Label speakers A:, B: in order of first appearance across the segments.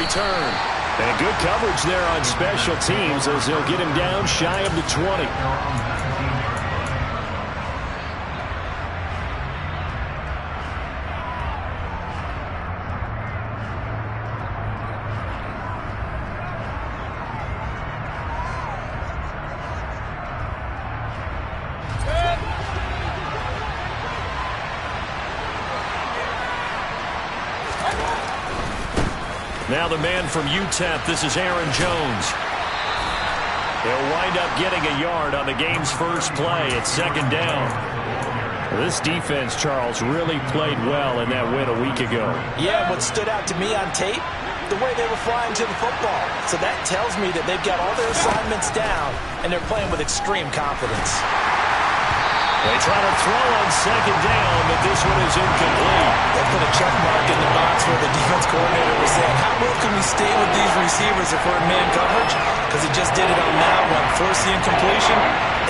A: return. And good coverage there on special teams as they'll get him down shy of the 20. Now the man from UTEP, this is Aaron Jones. He'll wind up getting a yard on the game's first play at second down. This defense, Charles, really played well in that win a week ago.
B: Yeah, what stood out to me on tape, the way they were flying to the football. So that tells me that they've got all their assignments down, and they're playing with extreme confidence.
A: They try to throw on second down, but this one is incomplete.
B: They put a check mark in the box where the defense coordinator was saying, how well can we stay with these receivers if we're in man coverage? Because he just did it on that one. Force the incompletion.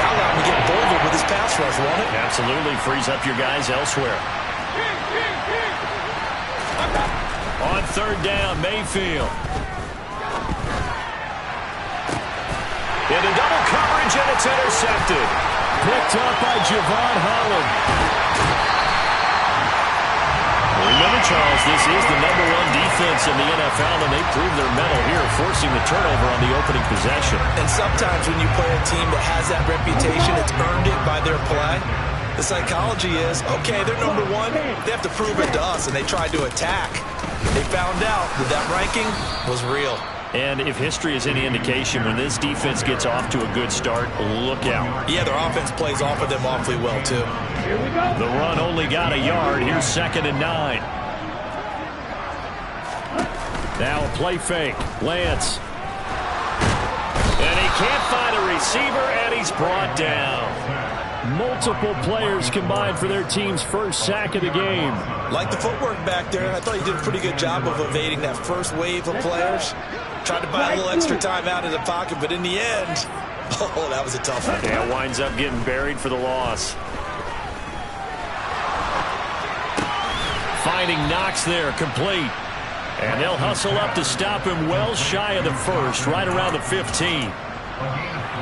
B: That allowed him to get bolder with his pass rush, won't it?
A: Absolutely. Frees up your guys elsewhere. On third down, Mayfield. Into double coverage, and it's intercepted. Picked up by Javon Holland. Remember, Charles, this is the #1 defense in the NFL, and they proved their mettle here, forcing the turnover on the opening possession.
B: And sometimes when you play a team that has that reputation, it's earned it by their play. The psychology is, okay, they're #1. They have to prove it to us, and they tried to attack. They found out that that ranking was real.
A: And if history is any indication, when this defense gets off to a good start, look out.
B: Yeah, their offense plays off of them awfully well, too.
A: The run only got a yard. Here's 2nd and 9. Now a play fake. Lance. And he can't find a receiver, and he's brought down. Multiple players combined for their team's first sack of the game.
B: Like the footwork back there, I thought he did a pretty good job of evading that first wave of players. Tried to buy a little extra time out of the pocket, but in the end, oh, that was a tough one.
A: Yeah, winds up getting buried for the loss. Finding Knox there, complete. And they'll hustle up to stop him well shy of the first, right around the 15.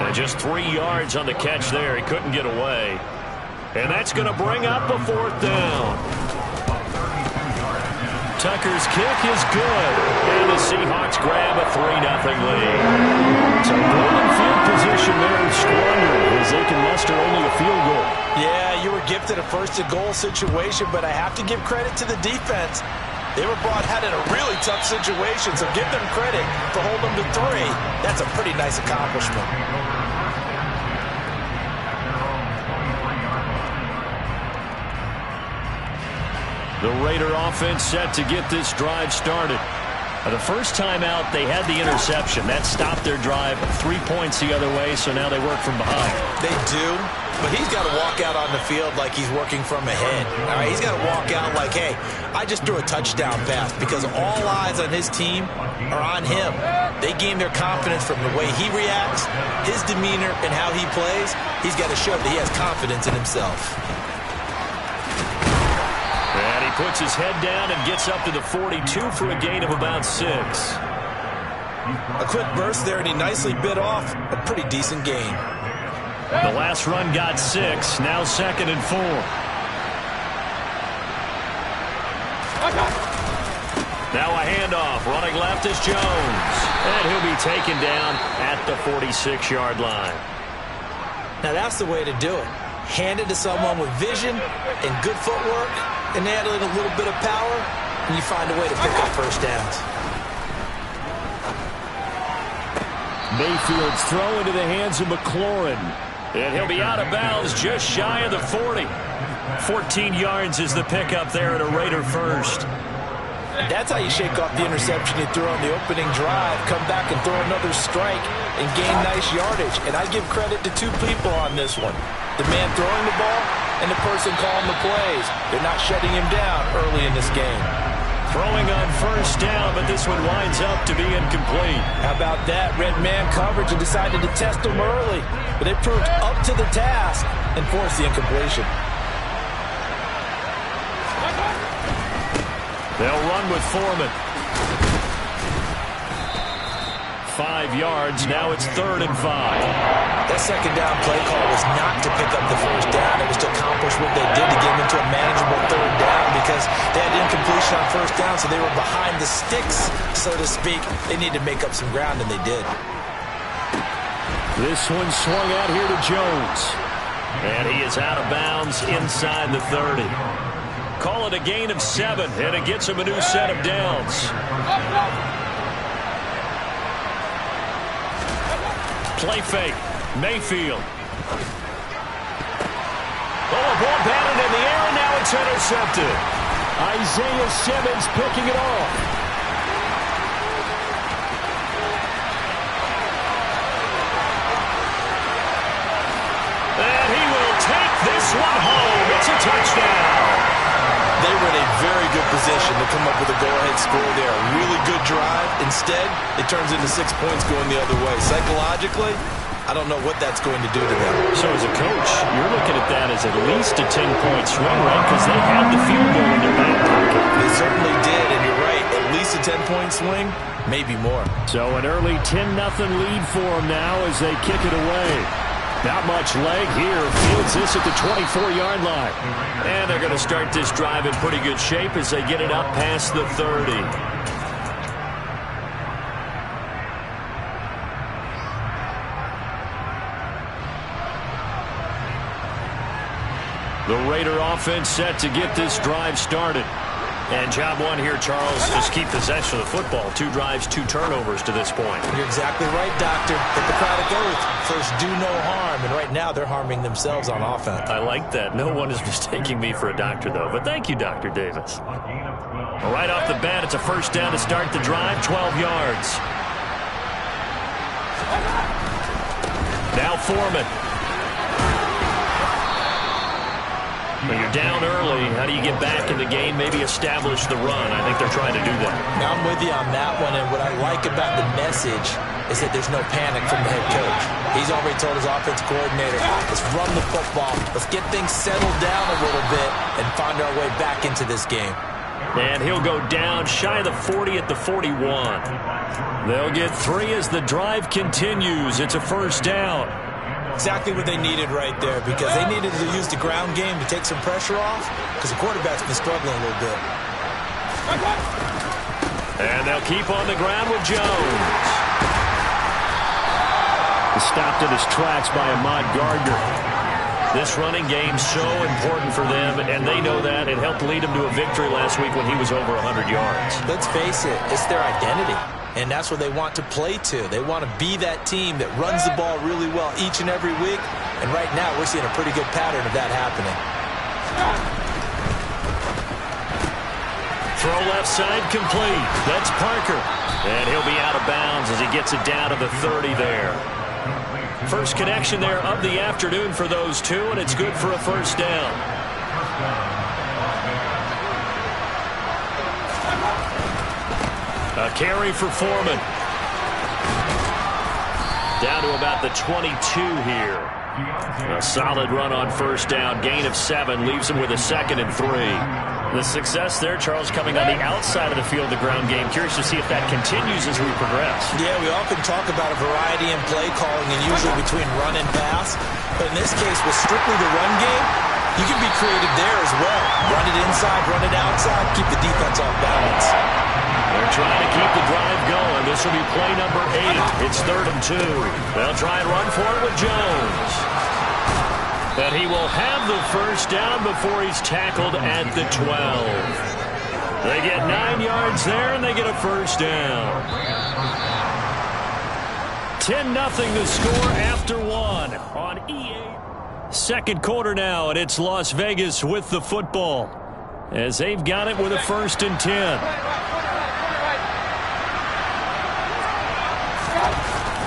A: And just 3 yards on the catch there. He couldn't get away. And that's going to bring up a 4th down. Tucker's kick is good. And the Seahawks grab a 3-0 lead. So golden field position there is squandered as they can muster only a field goal.
B: Yeah, you were gifted a 1st-and-goal situation, but I have to give credit to the defense. They were brought out in a really tough situation, so give them credit for holding them to 3. That's a pretty nice accomplishment.
A: The Raider offense set to get this drive started. The first time out, they had the interception. That stopped their drive 3 points the other way, so now they work from behind.
B: They do, but he's got to walk out on the field like he's working from ahead. All right, he's got to walk out like, hey, I just threw a touchdown pass, because all eyes on his team are on him. They gain their confidence from the way he reacts, his demeanor, and how he plays. He's got to show that he has confidence in himself.
A: And he puts his head down and gets up to the 42 for a gain of about 6.
B: A quick burst there, and he nicely bit off a pretty decent gain.
A: The last run got 6. Now 2nd and 4. Now a handoff. Running left is Jones. And he'll be taken down at the 46-yard line.
B: Now that's the way to do it. Hand it to someone with vision and good footwork, and add in a little bit of power, and you find a way to pick up first downs.
A: Mayfield's throw into the hands of McLaurin. And he'll be out of bounds just shy of the 40. 14 yards is the pickup there at a Raider first.
B: That's how you shake off the interception you threw on the opening drive, come back and throw another strike, and gain nice yardage. And I give credit to 2 people on this one. The man throwing the ball and the person calling the plays. They're not shutting him down early in this game.
A: Throwing on first down, but this one winds up to be incomplete.
B: How about that? Red man coverage and decided to test him early. But they proved up to the task and forced the incompletion.
A: They'll run with Foreman. 5 yards. Now it's 3rd and 5.
B: That second down play call was not to pick up the first down. It was to accomplish what they did to get them into a manageable 3rd down because they had incompletion on first down, so they were behind the sticks, so to speak. They needed to make up some ground, and they did.
A: This one swung out here to Jones. And he is out of bounds inside the 30. Call it a gain of 7, and it gets him a new set of downs. Play fake. Mayfield. Oh, a ball batted in the air, and now it's intercepted. Isaiah Simmons picking it off. And he will take this one home. It's a touchdown.
B: They were in a very good position to come up with a go-ahead score there. A really good drive. Instead, it turns into 6 points going the other way. Psychologically, I don't know what that's going to do to them.
A: So as a coach, you're looking at that as at least a 10-point swing, right? Because they had the field goal in their back pocket.
B: They certainly did, and you're right. At least a 10-point swing, maybe more.
A: So an early 10-0 lead for them now as they kick it away. Not much leg here. Fields this at the 24-yard line. And they're going to start this drive in pretty good shape as they get it up past the 30. The Raider offense set to get this drive started. And job one here, Charles, just keep possession of the football. 2 drives, 2 turnovers to this point.
B: You're exactly right, Doctor. Hippocratic oath. First, do no harm. And right now, they're harming themselves on offense.
A: I like that. No one is mistaking me for a doctor, though. But thank you, Dr. Davis. Right off the bat, it's a first down to start the drive, 12 yards. Now Foreman. When you're down early, how do you get back in the game, maybe establish the run? I think they're trying to do that.
B: Now, I'm with you on that one, and what I like about the message is that there's no panic from the head coach. He's already told his offensive coordinator, let's run the football, let's get things settled down a little bit and find our way back into this game.
A: And he'll go down shy of the 40 at the 41. They'll get 3 as the drive continues. It's a first down.
B: Exactly what they needed right there, because they needed to use the ground game to take some pressure off, because the quarterback's been struggling a little bit.
A: And they'll keep on the ground with Jones. Stopped in his tracks by Ahmad Gardner. This running game's so important for them, and they know that. It helped lead them to a victory last week when he was over 100 yards.
B: Let's face it, it's their identity. And that's what they want to play to. They want to be that team that runs the ball really well each and every week. And right now, we're seeing a pretty good pattern of that happening.
A: Throw left side complete. That's Parker. And he'll be out of bounds as he gets it down to the 30 there. First connection there of the afternoon for those two, and it's good for a first down. A carry for Foreman. Down to about the 22 here. A solid run on first down. Gain of 7 leaves him with a 2nd and 3. The success there, Charles, coming on the outside of the field, the ground game. Curious to see if that continues as we progress.
B: Yeah, we often talk about a variety in play calling and usually between run and pass. But in this case, with strictly the run game, you can be creative there as well. Run it inside, run it outside, keep the defense off balance.
A: They're trying to keep the drive going. This will be play number 8. It's 3rd and 2. They'll try and run for it with Jones. But he will have the first down before he's tackled at the 12. They get 9 yards there, and they get a first down. 10-0 the score after 1 on EA. Second quarter now, and it's Las Vegas with the football as they've got it with a 1st and 10.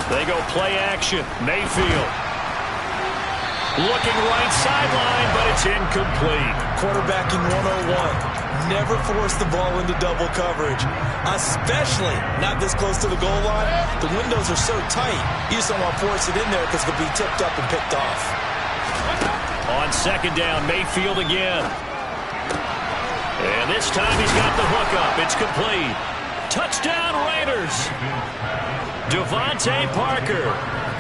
A: They go play action. Mayfield. Looking right sideline, but it's incomplete.
B: Quarterbacking 101. Never force the ball into double coverage, especially not this close to the goal line. The windows are so tight, you just don't want to force it in there because it could be tipped up and picked off.
A: On 2nd down, Mayfield again. And this time he's got the hook up. It's complete. Touchdown, Raiders. Devontae Parker,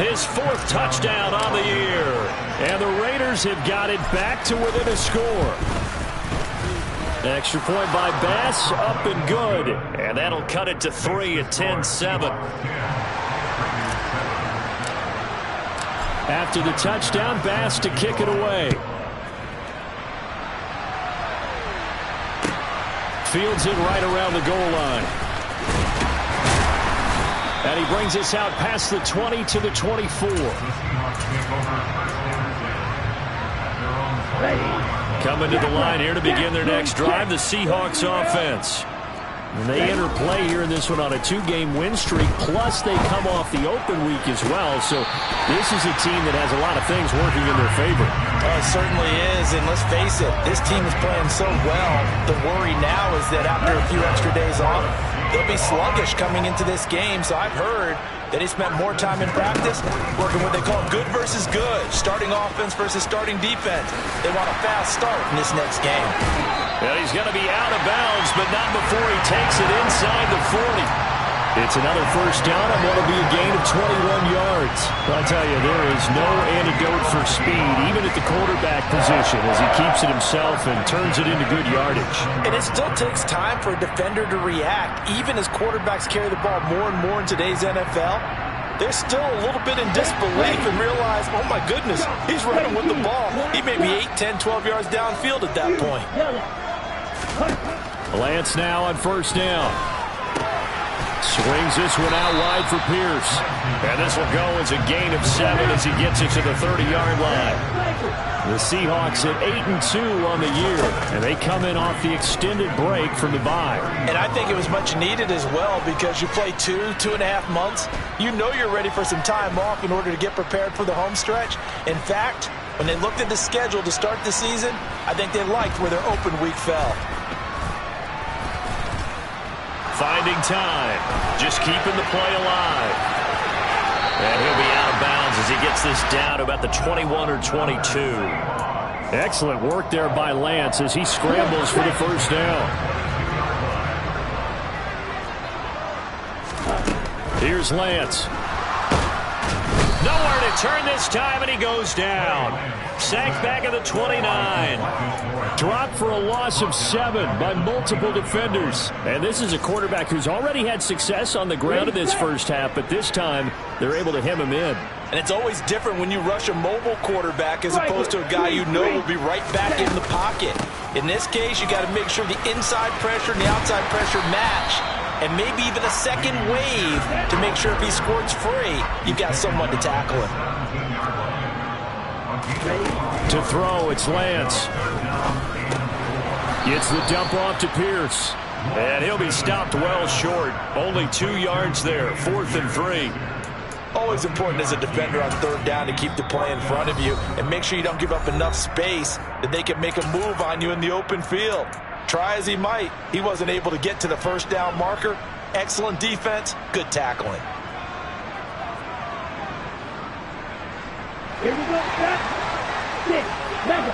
A: his 4th touchdown on the year. And the Raiders have got it back to within a score. Extra point by Bass, up and good. And that'll cut it to 3 at 10-7. After the touchdown, Bass to kick it away. Fields it right around the goal line. And he brings us out past the 20 to the 24. Coming to the line here to begin their next drive, the Seahawks offense. And they enter play here in this one on a 2-game win streak, plus they come off the open week as well. So this is a team that has a lot of things working in their favor.
B: It certainly is, and let's face it, this team is playing so well. The worry now is that after a few extra days off, they'll be sluggish coming into this game. So I've heard that he spent more time in practice working what they call good versus good, starting offense versus starting defense. They want a fast start in this next game.
A: And he's going to be out of bounds, but not before he takes it inside the 40. It's another first down on what will be a gain of 21 yards. I'll tell you, there is no antidote for speed, even at the quarterback position, as he keeps it himself and turns it into good yardage.
B: And it still takes time for a defender to react, even as quarterbacks carry the ball more and more in today's NFL. They're still a little bit in disbelief and realize, oh my goodness, he's running with the ball. He may be 8, 10, 12 yards downfield at that point.
A: Lance now on first down. Swings this one out wide for Pierce. And this will go as a gain of 7 as he gets it to the 30-yard line. The Seahawks at 8-2 on the year, and they come in off the extended break from the bye.
B: And I think it was much needed as well, because you play 2.5 months. You know you're ready for some time off in order to get prepared for the home stretch. In fact, when they looked at the schedule to start the season, I think they liked where their open week fell.
A: Finding time, just keeping the play alive. And he'll be out of bounds as he gets this down to about the 21 or 22. Excellent work there by Lance as he scrambles for the first down. Here's Lance. Nowhere to turn this time, and he goes down. Sacked back at the 29. Dropped for a loss of 7 by multiple defenders. And this is a quarterback who's already had success on the ground in this first half, but this time they're able to hem him in.
B: And it's always different when you rush a mobile quarterback as opposed to a guy you know will be right back in the pocket. In this case, you got to make sure the inside pressure and the outside pressure match. And maybe even a second wave to make sure if he squirts free, you've got someone to tackle him.
A: To throw, it's Lance. Gets the dump off to Pierce. And he'll be stopped well short. Only 2 yards there, 4th and 3.
B: Always important as a defender on third down to keep the play in front of you and make sure you don't give up enough space that they can make a move on you in the open field. Try as he might, he wasn't able to get to the first down marker. Excellent defense, good tackling.
C: Here we go, stop. 6, level.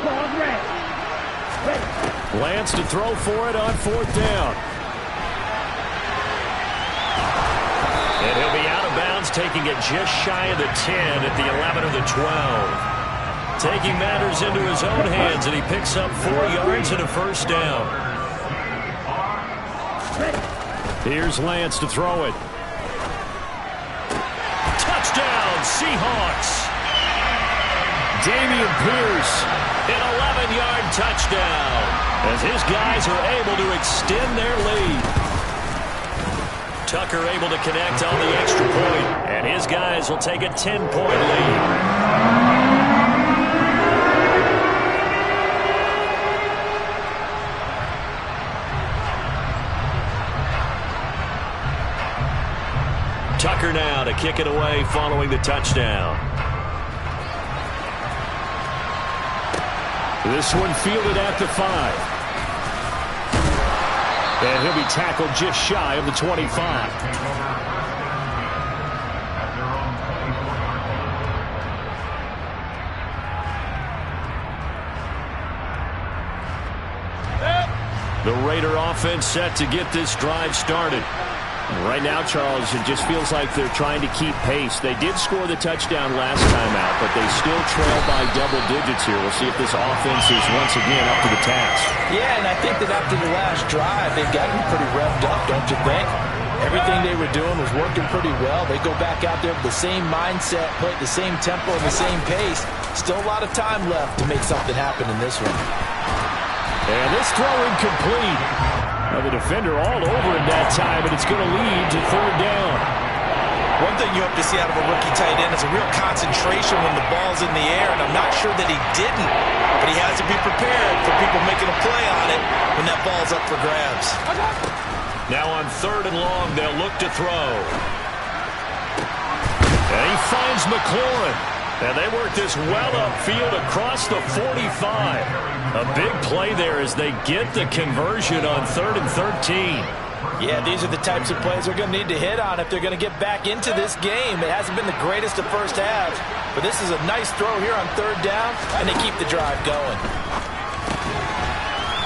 C: Ball's ready.
A: Lance to throw for it on 4th down. And he'll be out of bounds, taking it just shy of the 10 at the 11 or the 12. Taking matters into his own hands, and he picks up 4 yards and a first down. Here's Lance to throw it. Touchdown, Seahawks. Dameon Pierce, an 11-yard touchdown, as his guys are able to extend their lead. Tucker able to connect on the extra point, and his guys will take a 10-point lead. Tucker now to kick it away following the touchdown. This one fielded at the 5. And he'll be tackled just shy of the 25. The Raider offense set to get this drive started.
D: Right now, Charles, it just feels like they're trying to keep pace. They did score the touchdown last time out, but they still trail by double digits here. We'll see if this offense is once again up to the task.
B: Yeah, and I think that after the last drive, they've gotten pretty revved up, don't you think? Everything they were doing was working pretty well. They go back out there with the same mindset, play at the same tempo and the same pace. Still a lot of time left to make something happen in this one.
A: And this throw incomplete. Now the defender all over him that time, and it's going to lead to third down.
B: One thing you hope to see out of a rookie tight end is a real concentration when the ball's in the air, and I'm not sure that he didn't, but he has to be prepared for people making a play on it when that ball's up for grabs.
A: Now on third and long, they'll look to throw. And he finds McLaurin. And they work this well upfield across the 45. A big play there as they get the conversion on 3rd and 13.
B: Yeah, these are the types of plays they're going to need to hit on if they're going to get back into this game. It hasn't been the greatest of first halves, but this is a nice throw here on third down, and they keep the drive going.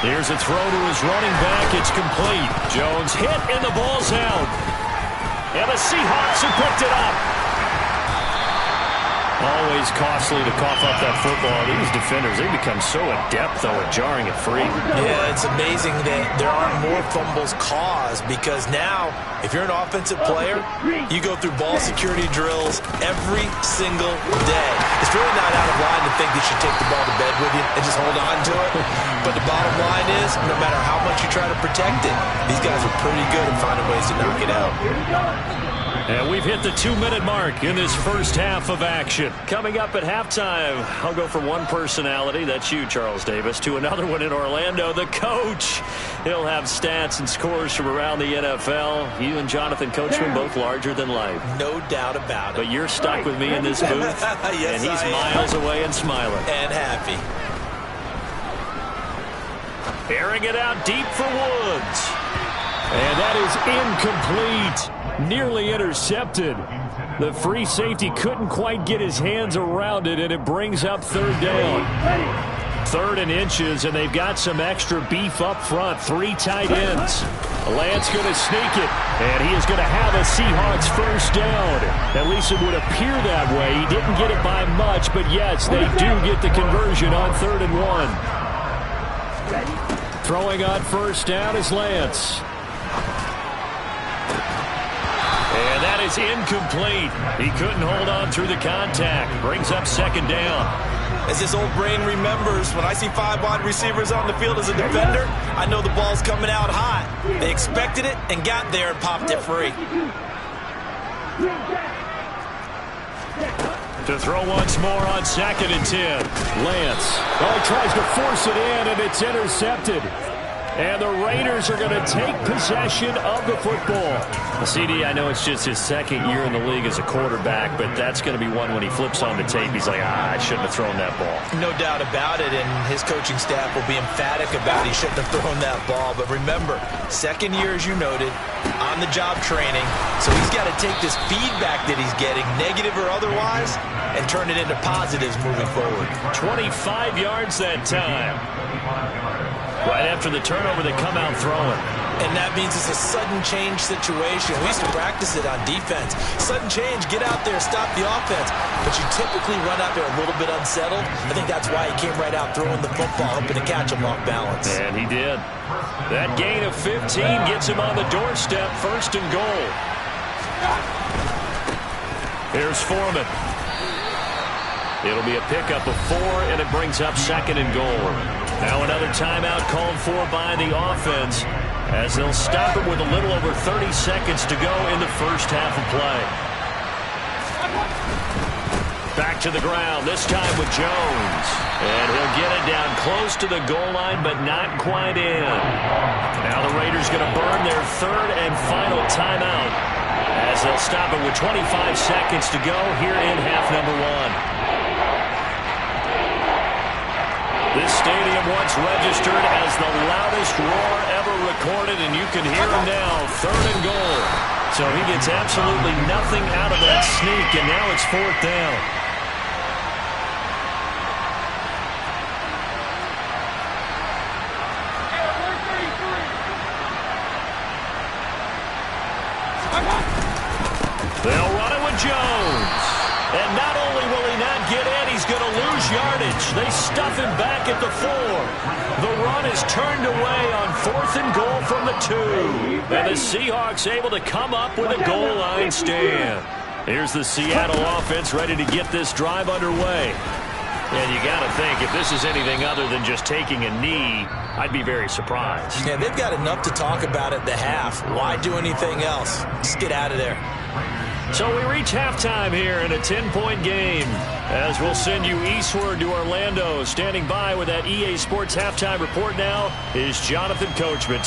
A: Here's a throw to his running back. It's complete. Jones hit, and the ball's out. And the Seahawks have picked it up. Always costly to cough up that football. These defenders, they become so adept, though, at jarring it free.
B: Yeah, it's amazing that there aren't more fumbles caused because now, if you're an offensive player, you go through ball security drills every single day. It's really not out of line to think you should take the ball to bed with you and just hold on to it. But the bottom line is, no matter how much you try to protect it, these guys are pretty good at finding ways to knock it out.
A: And we've hit the 2-minute mark in this first half of action. Coming up at halftime, I'll go from one personality, that's you, Charles Davis, to another one in Orlando, the coach. He'll have stats and scores from around the NFL. You and Jonathan Coachman both larger than life.
B: No doubt about it.
A: But you're stuck with me in this booth,
B: yes,
A: and he's miles away and smiling.
B: And happy.
A: Airing it out deep for Woods. And that is incomplete. Nearly intercepted. The free safety couldn't quite get his hands around it, and it brings up third down. 3rd and inches, and they've got some extra beef up front. 3 tight ends. Lance going to sneak it, and he is going to have a Seahawks first down. At least it would appear that way. He didn't get it by much, but yes, they do get the conversion on 3rd and 1. Throwing on first down is Lance. And that is incomplete. He couldn't hold on through the contact. Brings up second down.
B: As this old brain remembers, when I see 5 wide receivers on the field as a defender, I know the ball's coming out hot. They expected it and got there and popped it free.
A: To throw once more on 2nd and 10. Lance. Oh, he tries to force it in, and it's intercepted. And the Raiders are going to take possession of the football. CD, I know it's just his 2nd year in the league as a quarterback, but that's going to be one when he flips on the tape. He's like, I shouldn't have thrown that ball.
B: No doubt about it, and his coaching staff will be emphatic about he shouldn't have thrown that ball. But remember, 2nd year, as you noted, on-the-job training. So he's got to take this feedback that he's getting, negative or otherwise, and turn it into positives moving forward.
A: 25 yards that time. Right after the turnover, they come out throwing.
B: And that means it's a sudden change situation. We used to practice it on defense. Sudden change, get out there, stop the offense. But you typically run out there a little bit unsettled. I think that's why he came right out throwing the football, hoping to catch him off balance.
A: And he did. That gain of 15 gets him on the doorstep, 1st and goal. Here's Foreman. It'll be a pickup of 4, and it brings up 2nd and goal. Now another timeout called for by the offense as they'll stop it with a little over 30 seconds to go in the first half of play. Back to the ground, this time with Jones. And he'll get it down close to the goal line, but not quite in. Now the Raiders going to burn their 3rd and final timeout as they'll stop it with 25 seconds to go here in half number 1. This stadium once registered as the loudest roar ever recorded, and you can hear him now, 3rd and goal. So he gets absolutely nothing out of that sneak, and now it's 4th down. They'll run it with Jones. And not only will he not get in, he's going to lose yardage. They stuff him back at the 4. The run is turned away on 4th and goal from the 2. And the Seahawks able to come up with a goal line stand. Here's the Seattle offense ready to get this drive underway. And you got to think, if this is anything other than just taking a knee, I'd be very surprised.
B: Yeah, they've got enough to talk about at the half. Why do anything else? Just get out of there.
A: So we reach halftime here in a 10-point game, as we'll send you eastward to Orlando. Standing by with that EA Sports halftime report now is Jonathan Coachman.